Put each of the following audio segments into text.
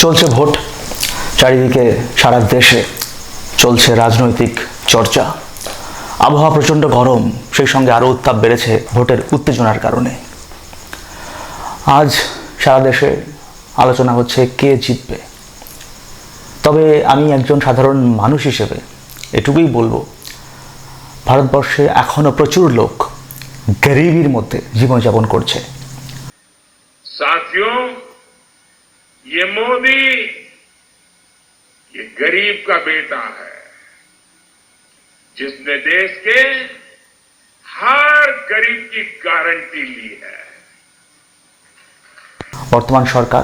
চলছে ভোট, চারিদিকে সারা দেশে চলছে রাজনৈতিক চর্চা। আবহাওয়া প্রচণ্ড গরম, সেই সঙ্গে আরও উত্তাপ বেড়েছে ভোটের উত্তেজনার কারণে। আজ সারা দেশে আলোচনা হচ্ছে কে জিতবে। তবে আমি একজন সাধারণ মানুষ হিসেবে এটুকুই বলবো, ভারতবর্ষে এখনো প্রচুর লোক গরিবির মধ্যে জীবনযাপন করছে। साथियों, ये मोदी ये गरीब का बेटा है, जिसने देश के हर गरीब की गारंटी ली है। বর্তমান সরকার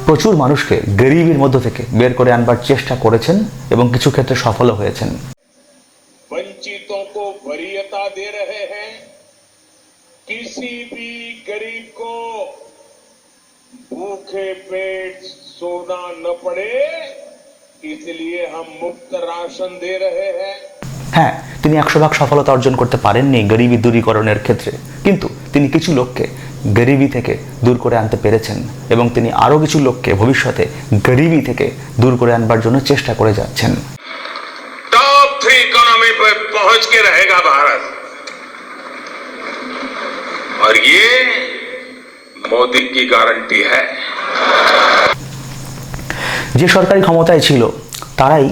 প্রচুর মানুষকে গরিবের মধ্য থেকে বের করে আনবার চেষ্টা করেছেন এবং কিছু ক্ষেত্রে সফলও হয়েছেন। वंचितों को वरीयता दे रहे हैं, किसी भी गरीब को भूखे पेट सोना न पड़े, इसलिए हम मुफ्त राशन दे रहे हैं। হ্যাঁ, তিনি 100% সফলতা অর্জন করতে পারেননি গরিবি দূরীকরণের ক্ষেত্রে, কিন্তু তিনি কিছু লোককে গরিবি থেকে দূর করে আনতে পেরেছেন এবং তিনি আরও কিছু লোককে ভবিষ্যতে গরিবি থেকে দূর করে আনবার জন্য চেষ্টা করে যাচ্ছেন। टॉप 3 इकोनॉमी पर पहुंच के रहेगा भारत, और ये मोदी की गारंटी है। যে সরকারি ক্ষমতায় ছিল তারাই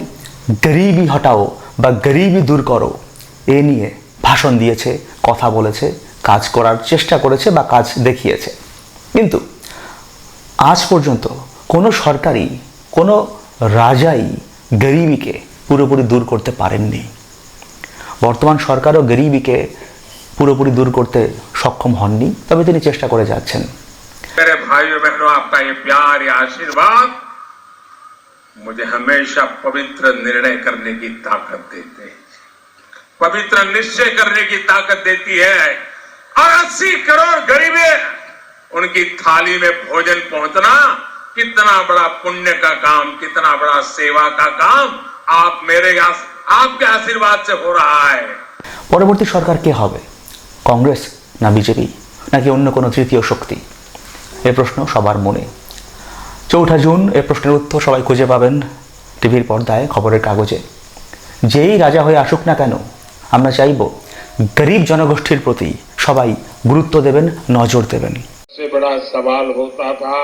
গরিবি হটাও বা গরিবি দূর করো এ নিয়ে ভাষণ দিয়েছে, কথা বলেছে, কাজ করার চেষ্টা করেছে বা কাজ দেখিয়েছে, কিন্তু আজ পর্যন্ত কোনো সরকারই, কোনো রাজাই গরিবিকে পুরোপুরি দূর করতে পারেননি। বর্তমান সরকারও গরিবিকে পুরোপুরি দূর করতে সক্ষম হননি, তবে তিনি চেষ্টা করে যাচ্ছেন। मेरे भाइयों बहनों, आपका ये प्यार, ये आशीर्वाद मुझे हमेशा पवित्र निर्णय करने की ताकत देते हैं, पवित्र निश्चय करने की ताकत देती है। और 80 करोड़ गरीबे उनकी थाली में भोजन पहुंचना कितना बड़ा पुण्य का काम, कितना बड़ा सेवा का काम आप आपके आशीर्वाद से हो रहा है। পরবর্তী সরকার কে হবে? কংগ্রেস না বিজেপি নাকি অন্য কোনো তৃতীয় শক্তি? এ প্রশ্ন সবার মনে। 4 জুন এ প্রশ্নের উত্তর সবাই খুঁজে পাবেন টিভির পর্দায়, খবরের কাগজে। যেই রাজা হয়ে আসুক না কেন, আমরা চাইব গরিব জনগোষ্ঠীর প্রতি সবাই গুরুত্ব দেবেন, নজর দেবেন। सबसे बड़ा सवाल होता था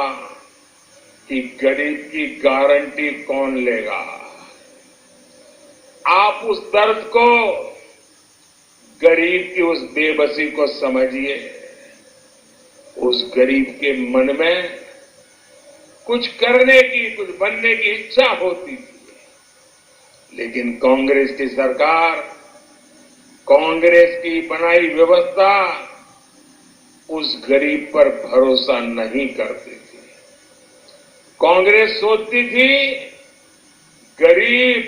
कि गरीब की गारंटी कौन लेगा। आप उस दर्द को, गरीब की उस बेबसी को समझिए। उस गरीब के मन में कुछ करने की, कुछ बनने की इच्छा होती थी, लेकिन कांग्रेस की सरकार, कांग्रेस की बनाई व्यवस्था उस गरीब पर भरोसा नहीं करती थी। कांग्रेस सोचती थी गरीब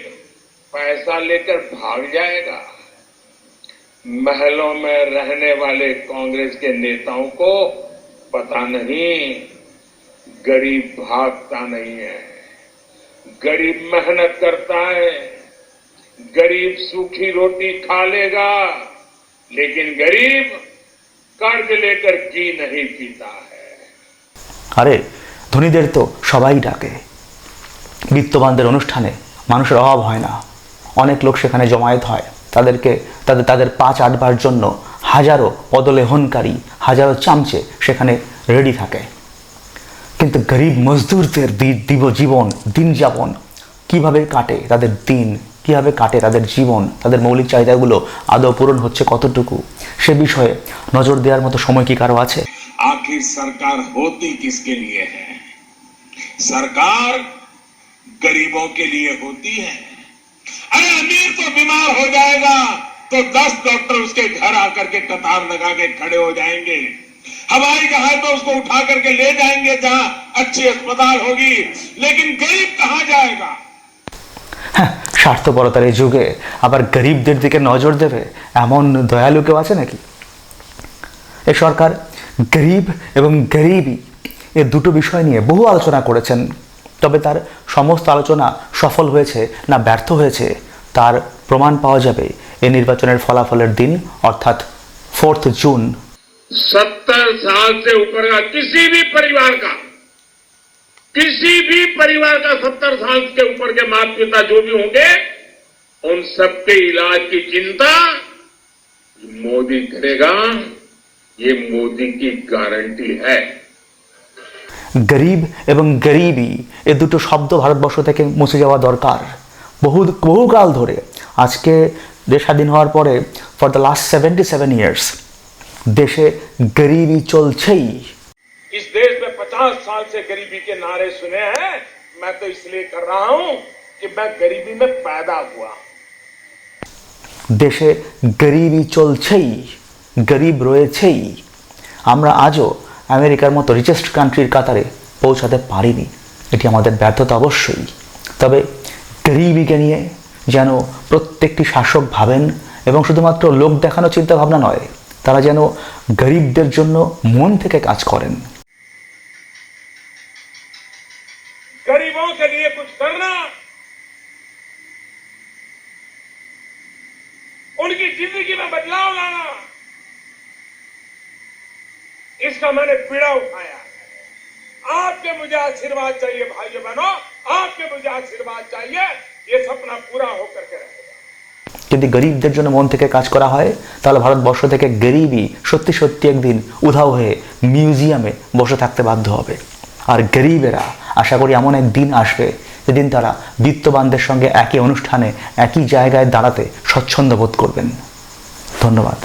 पैसा लेकर भाग जाएगा। महलों में रहने वाले कांग्रेस के नेताओं को पता नहीं, गरीब भागता नहीं है, गरीब मेहनत करता है, गरीब सूखी रोटी खा लेगा, लेकिन गरीब कर्ज लेकर की नहीं पीता है। আরে ধনীদের তো সবাই ডাকে, বিত্তবানদের অনুষ্ঠানে মানুষের অভাব হয় না। অনেক লোক সেখানে জমায়েত হয়, তাদেরকে তাদের 5-8 বার জন্য হাজারো পদলেহনকারী, হাজারো চামচে সেখানে রেডি থাকে। কিন্তু গরিব মজদুরদের জীবন, দিন যাপন কীভাবে কাটে, তাদের দিন কীভাবে কাটে, তাদের জীবন, তাদের মৌলিক চাহিদাগুলো আদৌ পূরণ হচ্ছে কতটুকু, সে বিষয়ে নজর দেওয়ার মতো সময় কি কারো আছে? आखिर सरकार होती किसके लिए है? सरकार गरीबों के लिए होती है। अरे अमीर तो बीमार हो जाएगा तो 10 डॉक्टर उसके घर आकर के कतार लगा के खड़े हो जाएंगे। हवाई जहाज तो उसको उठा करके ले जाएंगे जहां अच्छी अस्पताल होगी, लेकिन गरीब कहां जाएगा? হ্যাঁ, স্বার্থপরতার এই যুগে আবার গরিবদের দিকে নজর দেবে এমন দয়ালু কেউ আছে নাকি? এই সরকার গরিব এবং গরিবি এ দুটো বিষয় নিয়ে বহু আলোচনা করেছেন, তবে তার সমস্ত আলোচনা সফল হয়েছে না ব্যর্থ হয়েছে তার প্রমাণ পাওয়া যাবে এই নির্বাচনের ফলাফলের দিন, অর্থাৎ 4 জুন। 70 साल से ऊपर का किसी भी परिवार का किसी भी परिवार का 70 साल के ऊपर के माता पिता जो भी होंगे उन सबके इलाज की चिंता मोदी करेगा, ये मोदी की गारंटी है। গরিব এবং গরিবি এ দুটো শব্দ ভারতবর্ষ থেকে মুছে যাওয়া দরকার। বহুকাল ধরে, আজকে দেশ স্বাধীন হওয়ার পরে ফর দ্য লাস্ট 77 ইয়ার্স দেশে গরিবি চলছেই। इस देश में 50 साल से गरीबी के नारे सुने हैं। मैं तो इसलिए कर रहा हूं कि मैं गरीबी में पैदा हुआ। দেশে গরিবি চলছেই, গরিব রয়েছেই। আমরা আজও আমেরিকার মতো রিচেস্ট কান্ট্রির কাতারে পৌঁছাতে পারিনি, এটি আমাদের ব্যর্থতা অবশ্যই। তবে গরিবিকে নিয়ে যেন প্রত্যেকটি শাসক ভাবেন, এবং শুধুমাত্র লোক দেখানো চিন্তা ভাবনা নয়, তারা যেন গরিবদের জন্য মন থেকে কাজ করেন। गरीबों के लिए कुछ करना, उनकी जिंदगी में बदलाव लाना, इसका मैंने पीड़ा उठाया है। आपके मुझे आशीर्वाद चाहिए भाइयों बहनों, आपके मुझे आशीर्वाद चाहिए। ये सपना पूरा होकर के रहेगा। যদি গরিবদের জন্য মন থেকে কাজ করা হয়, তাহলে ভারতবর্ষ থেকে গরিবই সত্যি সত্যি একদিন উধাও হয়ে মিউজিয়ামে বসে থাকতে বাধ্য হবে। আর গরিবেরা আশা করি এমন এক দিন আসবে যেদিন তারা বিত্তবানদের সঙ্গে একই অনুষ্ঠানে একই জায়গায় দাঁড়াতে স্বচ্ছন্দ বোধ করবেন। ধন্যবাদ।